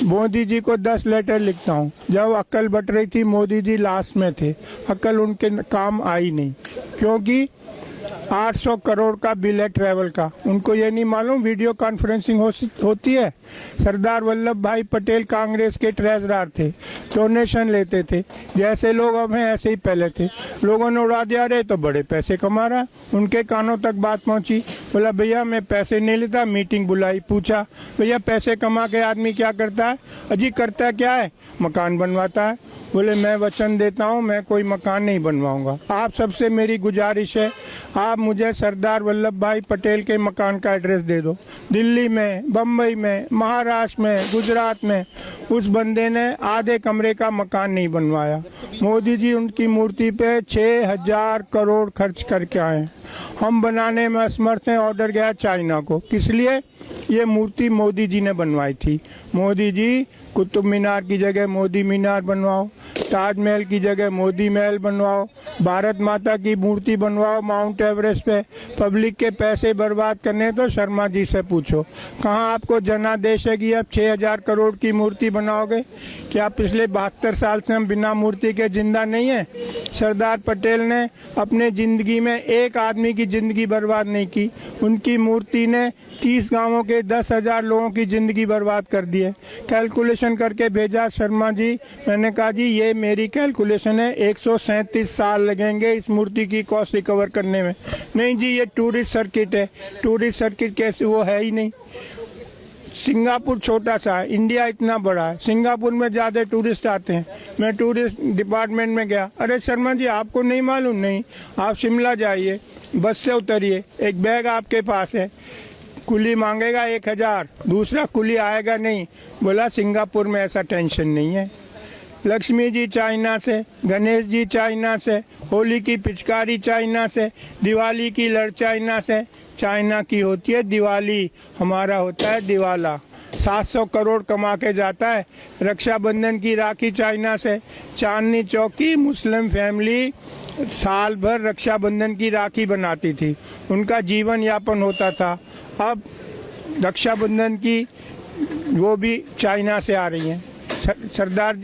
मोदी जी को 10 लेटर लिखता हूँ। जब अक्ल बट रही थी मोदी जी लास्ट में थे, अक्ल उनके काम आई नहीं, क्योंकि 800 करोड़ का बिल है ट्रैवल का। उनको ये नहीं मालूम वीडियो कॉन्फ्रेंसिंग होती है। सरदार वल्लभ भाई पटेल कांग्रेस के ट्रेजरर थे, डोनेशन लेते थे, जैसे लोग अब हैं ऐसे ही पहले थे। लोगों ने उड़ा दिया, रहे तो बड़े पैसे कमा रहा। उनके कानों तक बात पहुंची, बोला भैया मैं पैसे नहीं लेता। मीटिंग बुलाई, पूछा भैया पैसे कमा के आदमी क्या करता है? अजी करता क्या है? मकान बनवाता है। बोले मैं वचन देता हूँ मैं कोई मकान नहीं बनवाऊंगा। आप सबसे मेरी गुजारिश है, आप मुझे सरदार वल्लभ भाई पटेल के मकान का एड्रेस दे दो। दिल्ली में, बम्बई में, महाराष्ट्र में, गुजरात में उस बंदे ने आधे कमरे का मकान नहीं बनवाया। मोदी जी उनकी मूर्ति पे 6000 करोड़ खर्च करके आए। हम बनाने में असमर्थ हैं। ऑर्डर गया चाइना को। किस लिए? ये मूर्ति मोदी जी ने बनवाई थी। मोदी जी कुतुब मीनार की जगह मोदी मीनार बनवाओ, ताजमहल की जगह मोदी महल बनवाओ, भारत माता की मूर्ति बनवाओ माउंट एवरेस्ट पे। पब्लिक के पैसे बर्बाद करने तो शर्मा जी से पूछो, कहाँ आपको जनादेश है कि अब 6000 करोड़ की मूर्ति बनाओगे? क्या पिछले 72 साल से हम बिना मूर्ति के जिंदा नहीं है? सरदार पटेल ने अपने जिंदगी में एक आदमी की जिंदगी बर्बाद नहीं की। उनकी मूर्ति ने 30 गांवों के 10,000 लोगों की जिंदगी बर्बाद कर दी है। कैलकुलेशन करके भेजा शर्मा जी। मैंने कहा जी ये मेरी कैलकुलेशन है, 137 साल लगेंगे इस मूर्ति की कॉस्ट रिकवर करने में। नहीं जी ये टूरिस्ट सर्किट है। टूरिस्ट सर्किट कैसे? वो है ही नहीं। सिंगापुर छोटा सा है, इंडिया इतना बड़ा है। सिंगापुर में ज्यादा टूरिस्ट आते हैं। मैं टूरिस्ट डिपार्टमेंट में गया, अरे शर्मा जी आपको नहीं मालूम? नहीं, आप शिमला जाइए, बस से उतरिए, एक बैग आपके पास है, कुली मांगेगा 1000, दूसरा कुली आएगा नहीं। बोला सिंगापुर में ऐसा टेंशन नहीं है। लक्ष्मी जी चाइना से, गणेश जी चाइना से, होली की पिचकारी चाइना से, दिवाली की लड़ चाइना से। चाइना की होती है दिवाली, हमारा होता है दिवाला। 700 करोड़ कमा के जाता है। रक्षाबंधन की राखी चाइना से। चांदनी चौक की मुस्लिम फैमिली साल भर रक्षाबंधन की राखी बनाती थी, उनका जीवन यापन होता था। अब रक्षाबंधन की वो भी चाइना से आ रही हैं। सरदार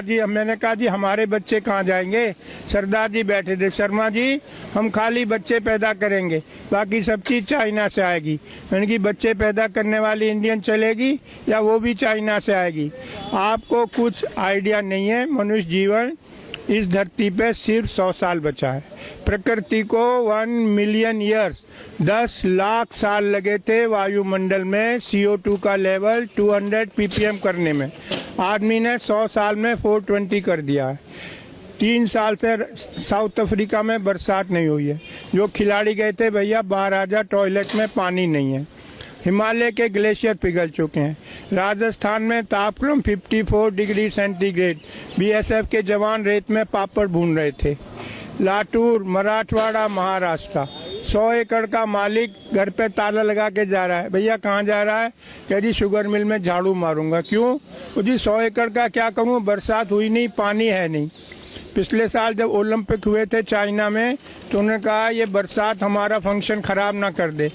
जी, मैंने कहा जी हमारे बच्चे कहाँ जाएंगे? सरदार जी बैठे थे, शर्मा जी हम खाली बच्चे पैदा करेंगे, बाकी सब चीज चाइना से आएगी। मैंने कहा बच्चे पैदा करने वाली इंडियन चलेगी या वो भी चाइना से आएगी? आपको कुछ आइडिया नहीं है। मनुष्य जीवन इस धरती पे सिर्फ 100 साल बचा है। प्रकृति को 1 मिलियन ईयर्स 10 लाख साल लगे थे वायुमंडल में CO2 का लेवल 200 ppm करने में। आदमी ने 100 साल में 420 कर दिया है। 3 साल से साउथ अफ्रीका में बरसात नहीं हुई है। जो खिलाड़ी गए थे भैया बाहर आ जा, टॉयलेट में पानी नहीं है। हिमालय के ग्लेशियर पिघल चुके हैं। राजस्थान में तापक्रम 54 डिग्री सेंटीग्रेड। BSF के जवान रेत में पापड़ भून रहे थे। लातूर, मराठवाड़ा, महाराष्ट्र, 100 एकड़ का मालिक घर पे ताला लगा के जा रहा है। भैया कहाँ जा रहा है? कह जी शुगर मिल में झाड़ू मारूंगा। क्यों? जी 100 एकड़ का क्या करूँ, बरसात हुई नहीं, पानी है नहीं। पिछले साल जब ओलंपिक हुए थे चाइना में तो उन्होंने कहा ये बरसात हमारा फंक्शन खराब ना कर दे,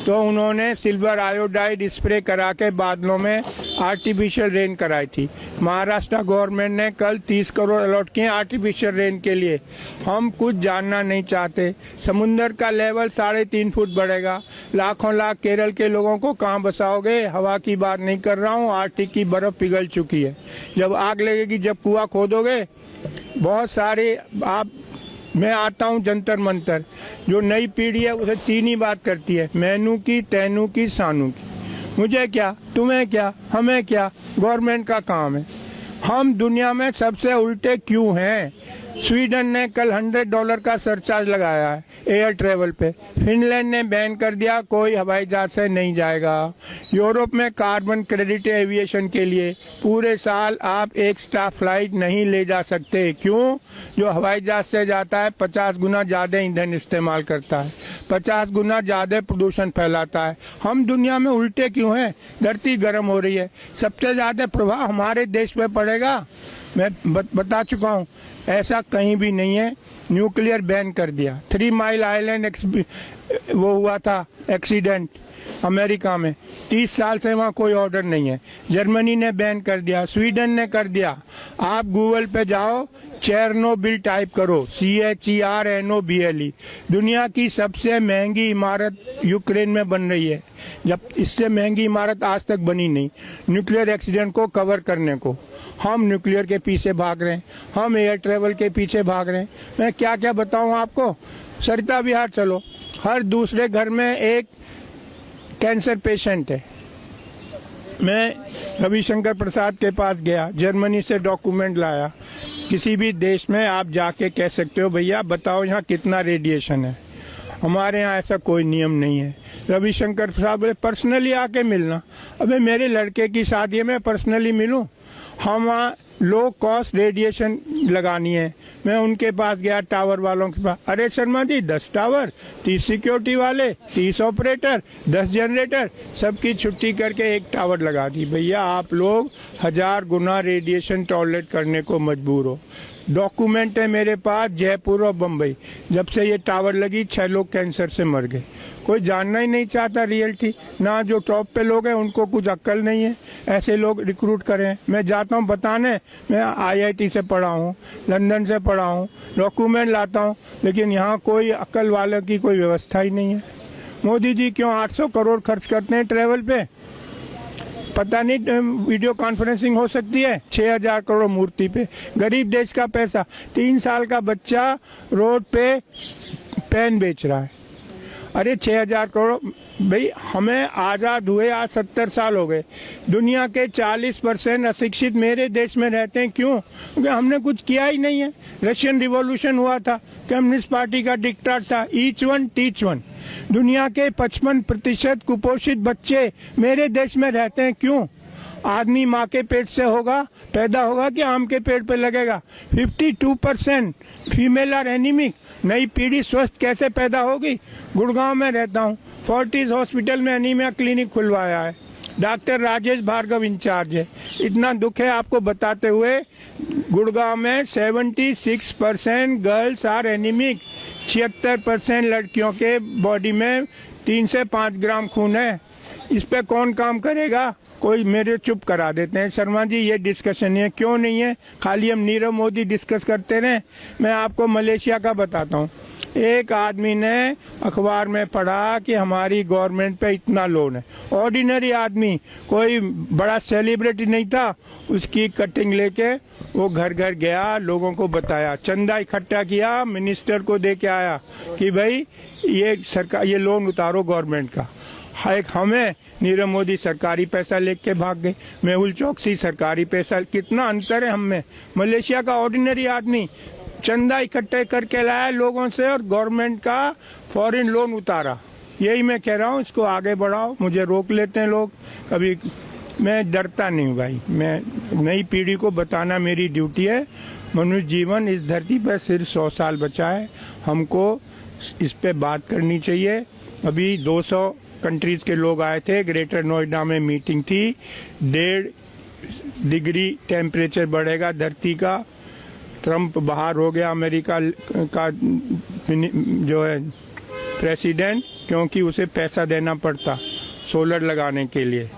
तो उन्होंने सिल्वर आयोडाइड स्प्रे करा के बादलों में आर्टिफिशियल रेन कराई थी। महाराष्ट्र गवर्नमेंट ने कल 30 करोड़ अलॉट किए आर्टिफिशियल रेन के लिए। हम कुछ जानना नहीं चाहते। समुन्द्र का लेवल 3.5 फुट बढ़ेगा। लाखों लाख केरल के लोगों को कहाँ बसाओगे? हवा की बात नहीं कर रहा हूँ, आर्टिक की बर्फ पिघल चुकी है। जब आग लगेगी, जब कुआं खोदोगे, बहुत सारे मैं आता हूँ जंतर मंतर। जो नई पीढ़ी है उसे 3 ही बात करती है, मैनू की, तैनू की, सानू की। मुझे क्या, तुम्हें क्या, हमें क्या, गवर्नमेंट का काम है। हम दुनिया में सबसे उल्टे क्यों हैं? स्वीडन ने कल $100 का सरचार्ज लगाया है एयर ट्रेवल पे। फिनलैंड ने बैन कर दिया, कोई हवाई जहाज से नहीं जाएगा। यूरोप में कार्बन क्रेडिट एविएशन के लिए पूरे साल आप एक स्टाफ फ्लाइट नहीं ले जा सकते। क्यों? जो हवाई जहाज से जाता है 50 गुना ज्यादा ईंधन इस्तेमाल करता है, 50 गुना ज्यादा प्रदूषण फैलाता है। हम दुनिया में उल्टे क्यों हैं? धरती गर्म हो रही है, सबसे ज्यादा प्रभाव हमारे देश पे पड़ेगा। मैं बता चुका हूँ, ऐसा कहीं भी नहीं है। न्यूक्लियर बैन कर दिया। 3 माइल आइलैंड वो हुआ था एक्सीडेंट, अमेरिका में, 30 साल से वहाँ कोई ऑर्डर नहीं है। जर्मनी ने बैन कर दिया, स्वीडन ने कर दिया। आप गूगल पे जाओ, चेरनोबिल टाइप करो, CHERNOBLE। दुनिया की सबसे महंगी इमारत यूक्रेन में बन रही है, जब इससे महंगी इमारत आज तक बनी नहीं, न्यूक्लियर एक्सीडेंट को कवर करने को। हम न्यूक्लियर के पीछे भाग रहे हैं, हम एयर ट्रेवल के पीछे भाग रहे हैं। मैं क्या क्या बताऊं आपको। सरिता विहार चलो, हर दूसरे घर में एक कैंसर पेशेंट है। मैं रविशंकर प्रसाद के पास गया, जर्मनी से डॉक्यूमेंट लाया। किसी भी देश में आप जाके कह सकते हो भैया बताओ यहाँ कितना रेडिएशन है। हमारे यहाँ ऐसा कोई नियम नहीं है। रविशंकर प्रसाद बोले पर्सनली आके मिलना। अबे मेरे लड़के की शादी है, मैं पर्सनली मिलूं? हम वहाँ लो कॉस्ट रेडिएशन लगानी है। मैं उनके पास गया, टावर वालों के पास। अरे शर्मा जी 10 टावर, 30 सिक्योरिटी वाले, 30 ऑपरेटर, 10 जनरेटर, सबकी छुट्टी करके एक टावर लगा दी। भैया आप लोग 1000 गुना रेडिएशन टॉलरेट करने को मजबूर हो। डॉक्यूमेंट है मेरे पास, जयपुर और बम्बई, जब से ये टावर लगी 6 लोग कैंसर से मर गए। कोई जानना ही नहीं चाहता रियलिटी। ना जो टॉप पे लोग हैं उनको कुछ अक्ल नहीं है, ऐसे लोग रिक्रूट करें। मैं जाता हूँ बताने, मैं IIT से पढ़ा हूँ, लंदन से पढ़ा हूँ, डॉक्यूमेंट लाता हूँ, लेकिन यहाँ कोई अक्ल वालों की कोई व्यवस्था ही नहीं है। मोदी जी क्यों 800 करोड़ खर्च करते हैं ट्रेवल पे? पता नहीं वीडियो कॉन्फ्रेंसिंग हो सकती है 6000 करोड़ मूर्ति पे। गरीब देश का पैसा। 3 साल का बच्चा रोड पे पेन बेच रहा है। अरे 6000 करोड़। भाई हमें आज़ाद हुए आज 70 साल हो गए। दुनिया के 40% अशिक्षित मेरे देश में रहते हैं। क्यों? क्योंकि हमने कुछ किया ही नहीं है। रशियन रिवॉल्यूशन हुआ था, कम्युनिस्ट पार्टी का डिक्टेट था, ईच वन टीच वन। दुनिया के 55% कुपोषित बच्चे मेरे देश में रहते हैं। क्यों? आदमी माँ के पेट से होगा, पैदा होगा कि आम के पेड़ पे लगेगा। 52% फीमेल आर एनीमिक। नई पीढ़ी स्वस्थ कैसे पैदा होगी? गुड़गांव में रहता हूँ, फोर्टिस हॉस्पिटल में एनीमिया क्लिनिक खुलवाया है, डॉक्टर राजेश भार्गव इंचार्ज है। इतना दुख है आपको बताते हुए, गुड़गांव में 76% गर्ल्स आर एनीमिक। 76% लड़कियों के बॉडी में 3 से 5 ग्राम खून है। इस पे कौन काम करेगा? कोई मेरे चुप करा देते हैं। शर्मा जी ये डिस्कशन है, क्यों नहीं है? खाली हम नीरव मोदी डिस्कस करते रहे। मैं आपको मलेशिया का बताता हूँ। एक आदमी ने अखबार में पढ़ा कि हमारी गवर्नमेंट पे इतना लोन है। ऑर्डिनरी आदमी, कोई बड़ा सेलिब्रिटी नहीं था। उसकी कटिंग लेके वो घर घर गया, लोगों को बताया, चंदा इकट्ठा किया, मिनिस्टर को दे के आया कि भाई ये सरकार, ये लोन उतारो गवर्नमेंट का। एक हमें नीरव मोदी सरकारी पैसा लेके भाग गए, मेहुल चौकसी सरकारी पैसा। कितना अंतर है हम में। मलेशिया का ऑर्डिनरी आदमी चंदा इकट्ठे करके लाया लोगों से और गवर्नमेंट का फॉरेन लोन उतारा। यही मैं कह रहा हूँ, इसको आगे बढ़ाओ। मुझे रोक लेते हैं लोग कभी, मैं डरता नहीं भाई। मैं नई पीढ़ी को बताना मेरी ड्यूटी है। मनुष्य जीवन इस धरती पर सिर्फ 100 साल बचा है, हमको इस पे बात करनी चाहिए। अभी 200 कंट्रीज के लोग आए थे, ग्रेटर नोएडा में मीटिंग थी। 1.5 डिग्री टेम्परेचर बढ़ेगा धरती का। ट्रम्प बाहर हो गया अमेरिका का जो है प्रेसिडेंट, क्योंकि उसे पैसा देना पड़ता सोलर लगाने के लिए।